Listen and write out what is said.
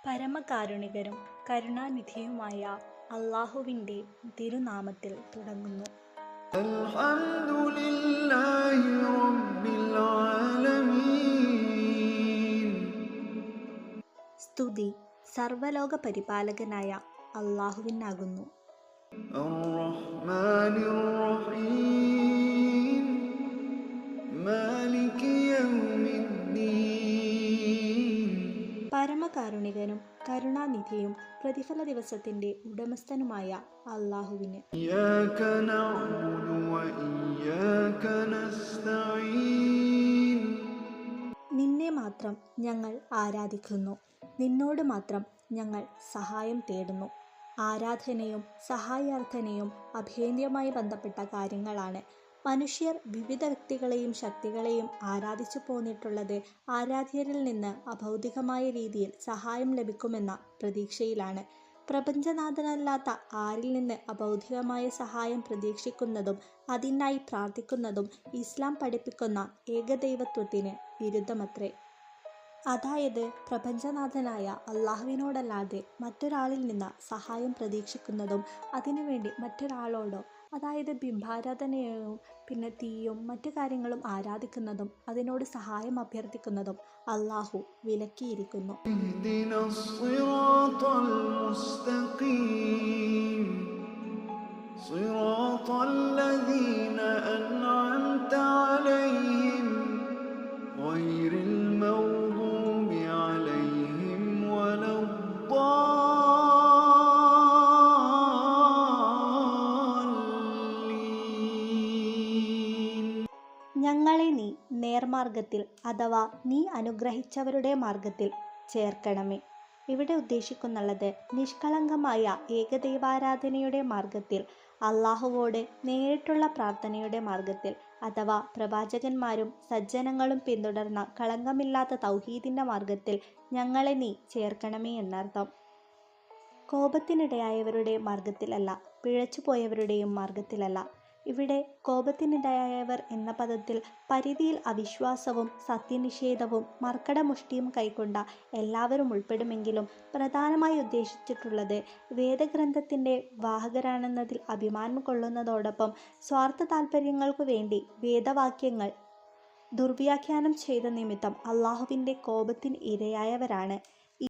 പരമകാരുണികരും കരുണാനിധിയുമായ അല്ലാഹുവിൻ്റെ തിരുനാമത്തിൽ തുടങ്ങുന്നു. അൽഹംദുലില്ലാഹി റബ്ബിൽ ആലമീൻ. സ്തുതി സർവ്വലോക പരിപാലകനായ അല്ലാഹുവിനാകുന്നു. അർറഹ്മാനിർ റഹീം. മാലികി യൗമിദ്ദീൻ. പരമകാരുണികനും കരുണാനിധിയും പ്രതിഫല ദിവസത്തിൻ്റെ ഉടമസ്ഥനുമായ അല്ലാഹുവിന് ഇയ്യാക നഅ്ബുദു വ ഇയ്യാക നസ്തഈൻ. നിന്നെ മാത്രം ഞങ്ങൾ ആരാധിക്കുന്നു, നിന്നോട് മാത്രം ഞങ്ങൾ സഹായം തേടുന്നു. ആരാധനയും സഹായാർത്ഥനയും അഭേദ്യമായി ബന്ധപ്പെട്ട കാര്യങ്ങളാണ്. മനുഷ്യർ വിവിധ വ്യക്തികളെയും ശക്തികളെയും ആരാധിച്ചു പോന്നിട്ടുള്ളത് ആരാധ്യരിൽ നിന്ന് അഭൗതികമായ രീതിയിൽ സഹായം ലഭിക്കുമെന്ന പ്രതീക്ഷയിലാണ്. പ്രപഞ്ചനാഥനല്ലാത്ത ആരിൽ നിന്ന് അഭൗതികമായ സഹായം പ്രതീക്ഷിക്കുന്നതും അതിനായി പ്രാർത്ഥിക്കുന്നതും ഇസ്ലാം പഠിപ്പിക്കുന്ന ഏകദൈവത്വത്തിന് വിരുദ്ധമത്രേ. അതായത് പ്രപഞ്ചനാഥനായ അല്ലാഹുവിനോടല്ലാതെ മറ്റൊരാളിൽ നിന്ന് സഹായം പ്രതീക്ഷിക്കുന്നതും അതിനുവേണ്ടി മറ്റൊരാളോടോ, അതായത് ബിംബാരാധനയും പിന്നെ തീയും മറ്റു കാര്യങ്ങളും ആരാധിക്കുന്നതും അതിനോട് സഹായം അഭ്യർത്ഥിക്കുന്നതും അല്ലാഹു വിലക്കിയിരിക്കുന്നു. ഇഹ്ദിനസ് സിറാത്തൽ മുസ്തഖീം. സിറാത്തൽ ലദീന അൻഅംത അലൈഹിം ഗൈറിൽ മഗ്ദൂബി അലൈഹിം വലദ്ദാല്ലീൻ. ഞങ്ങളെ നീ നേർമാർഗത്തിൽ അഥവാ നീ അനുഗ്രഹിച്ചവരുടെ മാർഗത്തിൽ ചേർക്കണമേ. ഇവിടെ ഉദ്ദേശിക്കുന്നുള്ളത് നിഷ്കളങ്കമായ ഏകദൈവാരാധനയുടെ മാർഗത്തിൽ, അല്ലാഹുവോട് നേരിട്ടുള്ള പ്രാർത്ഥനയുടെ മാർഗത്തിൽ, അഥവാ പ്രവാചകന്മാരും സജ്ജനങ്ങളും പിന്തുടർന്ന കളങ്കമില്ലാത്ത തൗഹീദിൻ്റെ മാർഗത്തിൽ ഞങ്ങളെ നീ ചേർക്കണമേ എന്നർത്ഥം. കോപത്തിനിടയായവരുടെ മാർഗത്തിലല്ല, പിഴച്ചുപോയവരുടെയും മാർഗത്തിലല്ല. ഇവിടെ കോപത്തിനിടയായവർ എന്ന പദത്തിൽ പരിധിയിൽ അവിശ്വാസവും സത്യനിഷേധവും മർക്കടമുഷ്ടിയും കൈക്കൊണ്ട എല്ലാവരും ഉൾപ്പെടുമെങ്കിലും പ്രധാനമായി ഉദ്ദേശിച്ചിട്ടുള്ളത് വേദഗ്രന്ഥത്തിൻ്റെ വാഹകരാണെന്നതിൽ അഭിമാനം കൊള്ളുന്നതോടൊപ്പം സ്വാർത്ഥ താൽപ്പര്യങ്ങൾക്കു വേണ്ടി വേദവാക്യങ്ങൾ ദുർവ്യാഖ്യാനം ചെയ്ത നിമിത്തം അല്ലാഹുവിൻ്റെ കോപത്തിന് ഇരയായവരാണ്.